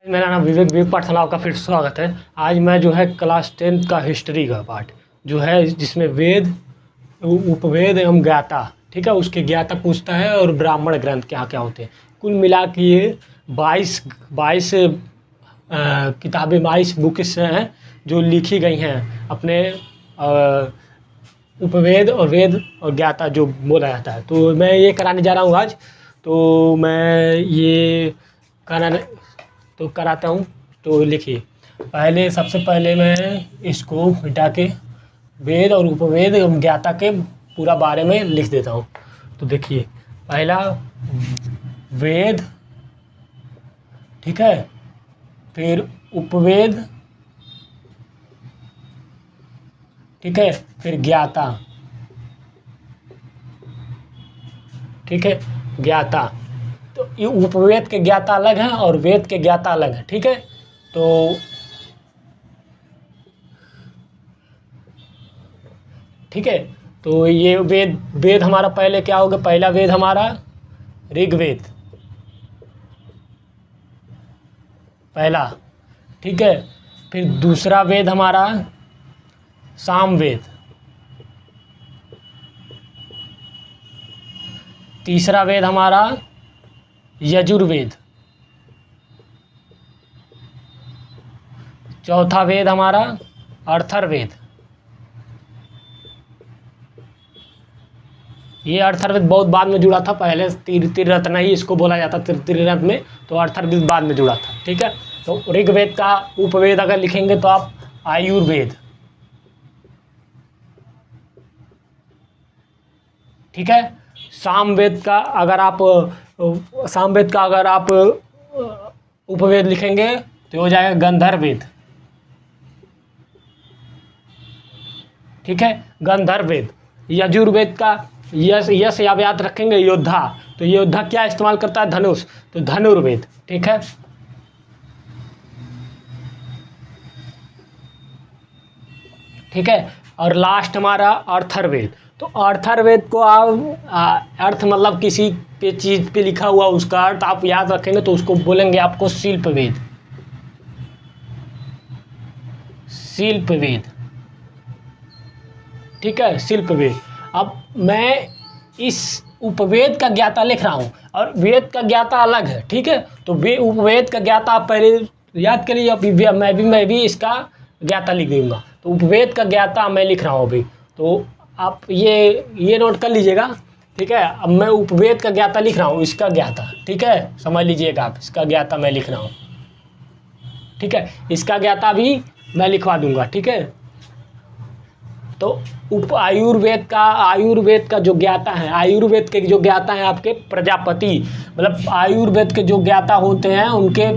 मेरा नाम विवेक विवेक पाठशाला का फिर स्वागत है। आज मैं जो है क्लास 10th का हिस्ट्री का पार्ट जो है जिसमें वेद उपवेद एवं ज्ञाता, ठीक है, उसके ज्ञाता पूछता है और ब्राह्मण ग्रंथ क्या क्या होते हैं। कुल मिला के ये 22 किताबें 22 बुक्स हैं जो लिखी गई हैं अपने उपवेद और वेद और ज्ञाता जो बोला जाता है। तो मैं ये कराने जा रहा हूँ आज। तो मैं ये कराने तो कराता हूँ। तो लिखिए, सबसे पहले मैं इसको मिटा के वेद और उपवेद एवं ज्ञाता के पूरा बारे में लिख देता हूँ। तो देखिए, पहला वेद, ठीक है, फिर उपवेद, ठीक है, फिर ज्ञाता, ठीक है, ज्ञाता। तो ये उपवेद के ज्ञाता अलग हैं और वेद के ज्ञाता अलग हैं, ठीक है। तो ठीक है, तो ये वेद हमारा पहले क्या होगा। पहला वेद हमारा ऋग्वेद, पहला, ठीक है। फिर दूसरा वेद हमारा सामवेद, तीसरा वेद हमारा यजुर्वेद, चौथा वेद हमारा अर्थर्वेद। ये अर्थर्वेद बहुत बाद में जुड़ा था, पहले त्रिरत्न ही इसको बोला जाता त्रिरत्न में, तो अर्थर्वेद बाद में जुड़ा था, ठीक है। तो ऋग्वेद का उपवेद अगर लिखेंगे तो आप आयुर्वेद, ठीक है। सामवेद का अगर आप उपवेद लिखेंगे तो हो जाएगा गंधर्ववेद, ठीक है, गंधर्ववेद। यजुर्वेद का यश आप याद रखेंगे योद्धा, तो योद्धा क्या इस्तेमाल करता है, धनुष, तो धनुर्वेद, ठीक है। ठीक है, और लास्ट हमारा अर्थर्वेद। तो अर्थर्वेद को आप अर्थ मतलब किसी पे चीज पे लिखा हुआ उसका अर्थ आप याद रखेंगे तो उसको बोलेंगे आपको शिल्पवेद, शिल्पवेद, ठीक है, शिल्पवेद। अब मैं इस उपवेद का ज्ञाता लिख रहा हूँ और वेद का ज्ञाता अलग है, ठीक है। तो उपवेद का ज्ञाता आप पहले याद करिए, अभी मैं भी इसका ज्ञाता लिख दूंगा। तो उपवेद का ज्ञाता मैं लिख रहा हूँ अभी, तो आप ये नोट कर लीजिएगा, ठीक है। अब मैं उपवेद का ज्ञाता लिख रहा हूँ, इसका ज्ञाता, ठीक है, समझ लीजिएगा आप, इसका ज्ञाता मैं लिख रहा हूँ, ठीक है। इसका ज्ञाता भी मैं लिखवा दूंगा, ठीक है। तो आयुर्वेद का जो ज्ञाता है, आयुर्वेद के जो ज्ञाता है आपके प्रजापति, मतलब आयुर्वेद के जो ज्ञाता होते हैं उनके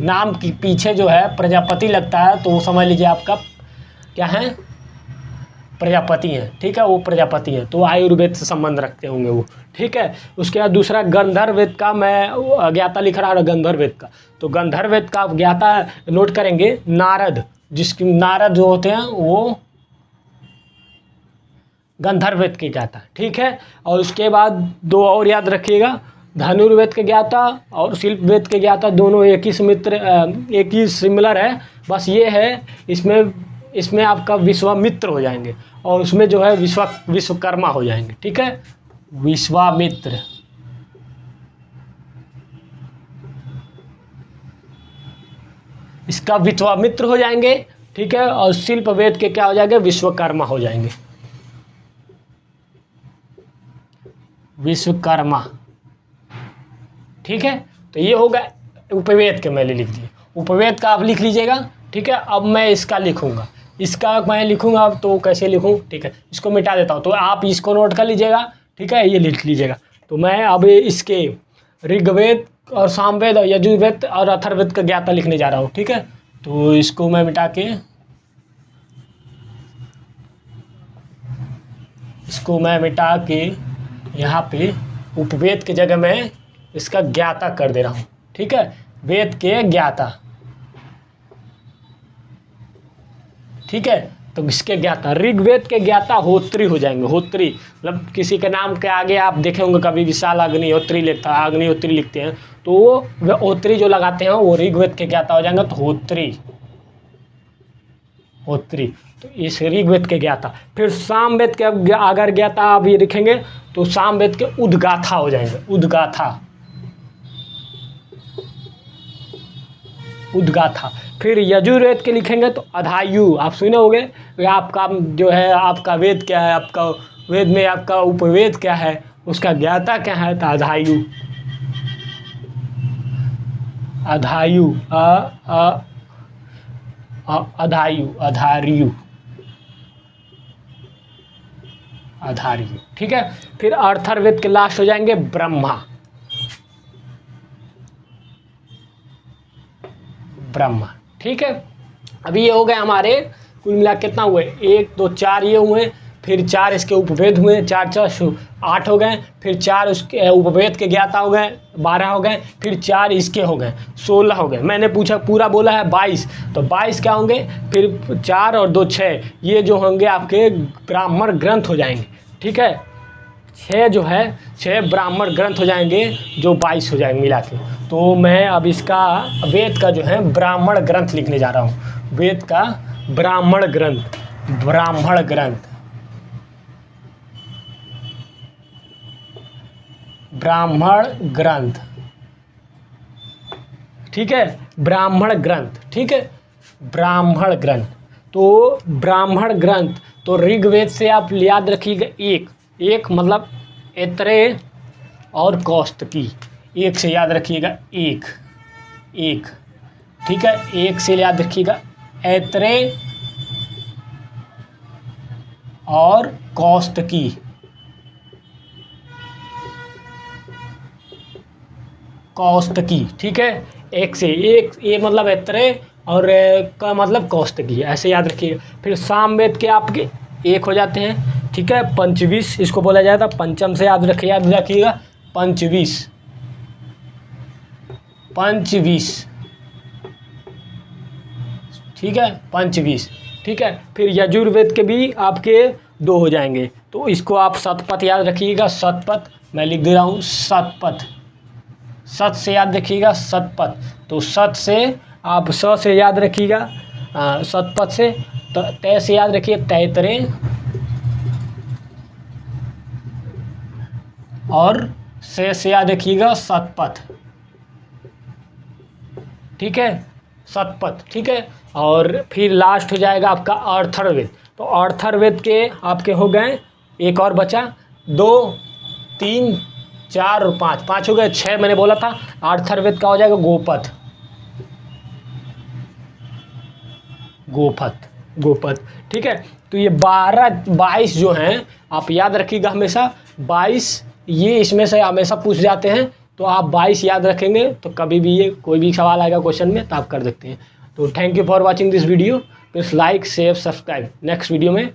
नाम के पीछे जो है प्रजापति लगता है, तो वो समझ लीजिए आपका क्या है, प्रजापति हैं, ठीक है, वो प्रजापति हैं। तो आयुर्वेद से संबंध रखते होंगे वो, ठीक है। उसके बाद दूसरा गंधर्ववेद का मैं ज्ञाता लिख रहा हूँ, गंधर्ववेद का। तो गंधर्ववेद का ज्ञाता नोट करेंगे नारद, नारद जो होते हैं वो गंधर्ववेद के ज्ञाता, ठीक है। और उसके बाद दो और याद रखिएगा, धनुर्वेद के ज्ञाता और शिल्पवेद के ज्ञाता, दोनों एक ही सिमिलर है, बस ये है इसमें आपका विश्वामित्र हो जाएंगे और उसमें जो है विश्वकर्मा हो जाएंगे, ठीक है, विश्वामित्र, इसका विश्वामित्र हो जाएंगे, ठीक है। और शिल्पवेद के क्या हो जाएंगे, विश्वकर्मा हो जाएंगे, विश्वकर्मा, ठीक है। तो ये होगा उपवेद के, मैंने लिख दिए, उपवेद का आप लिख लीजिएगा, ठीक है। अब मैं इसका लिखूंगा, इसका मैं लिखूंगा, तो कैसे लिखूं, ठीक है, इसको मिटा देता हूं, तो आप इसको नोट कर लीजिएगा, ठीक है, ये लिख लीजिएगा। तो मैं अब इसके ऋग्वेद और सामवेद और यजुर्वेद और अथर्ववेद का ज्ञाता लिखने जा रहा हूँ, ठीक है। तो इसको मैं मिटा के यहाँ पे उपवेद की जगह मैं इसका ज्ञाता कर दे रहा हूँ, ठीक है, वेद के ज्ञाता, ठीक है। तो इसके ज्ञाता, ऋग्वेद के ज्ञाता होत्री हो जाएंगे। होत्री मतलब किसी के नाम के आगे आप देखे होंगे कभी विशाल अग्निहोत्री लिखते हैं, तो वो होत्री जो लगाते हैं वो ऋग्वेद के ज्ञाता हो जाएंगे। तो होत्री तो इस ऋग्वेद के ज्ञाता। फिर सामवेद के अगर ज्ञाता आप ये लिखेंगे तो सामवेद के उद्गाथा हो जाएंगे। उद्गाथा। फिर यजुर्वेद के लिखेंगे तो अधायु। आप सुने होंगे आपका जो है, आपका वेद क्या है, आपका वेद में आपका उपवेद क्या है, उसका ज्ञाता क्या है, तो अधायु। अधार्यु। ठीक है। फिर अर्थर्वेद के लास्ट हो जाएंगे ब्रह्मा। ठीक है। अभी ये हो गए हमारे कुल मिला कितना हुए, 1 2 4 ये हुए, फिर 4 इसके उपवेद हुए, 4 4 8 हो गए, फिर 4 उसके उपवेद के ज्ञाता हो गए, 12 हो गए, फिर 4 इसके हो गए, 16 हो गए। मैंने पूछा पूरा बोला है 22, तो 22 क्या होंगे, फिर 4 और 2 6, ये जो होंगे आपके ब्राह्मण ग्रंथ हो जाएंगे। ठीक है। 6 जो है 6 ब्राह्मण ग्रंथ हो जाएंगे, जो 22 हो जाएंगे मिला के। तो मैं अब इसका वेद का जो है ब्राह्मण ग्रंथ लिखने जा रहा हूँ। वेद का ब्राह्मण ग्रंथ। ठीक है। ब्राह्मण ग्रंथ। ठीक है। ब्राह्मण ग्रंथ। तो ब्राह्मण ग्रंथ तो ऋग्वेद से आप याद रखिएगा एक मतलब ऐत्रेय और कौस्तकी, एक से याद रखिएगा एक। ठीक है। एक से याद रखिएगा ऐत्रेय और कौस्तकी। ठीक है। एक से एक, ये मतलब ऐत्रेय और का मतलब कौस्तकी, ऐसे याद रखिएगा। फिर सामवेद के आपके 1 हो जाते हैं। ठीक है। पंचविश इसको बोला जाता है। पंचम से याद रखिएगा पंचविश। ठीक है। पंचविश। ठीक है। फिर यजुर्वेद के भी आपके 2 हो जाएंगे, तो इसको आप शतपथ याद रखिएगा। शतपथ मैं लिख दे रहा हूँ, शतपथ। सत से याद रखिएगा शतपथ। तो सत से आप स से याद रखिएगा शतपथ से, तो तय से याद रखिए तैतरेय और से याद रखिएगा शतपथ। ठीक है। शतपथ। ठीक है। और फिर लास्ट हो जाएगा आपका अर्थर्वेद। तो अर्थर्वेद के आपके हो गए, एक और बचा, 2 3 4 और 5 हो गए, 6 मैंने बोला था। अर्थर्वेद का हो जाएगा गोपथ। ठीक है। तो ये 22 जो हैं आप याद रखिएगा हमेशा। 22 ये इसमें से हमेशा पूछ जाते हैं, तो आप 22 याद रखेंगे तो कभी भी ये कोई भी सवाल आएगा क्वेश्चन में तो आप कर सकते हैं। तो thank you for watching this video. Please like share subscribe. Next video में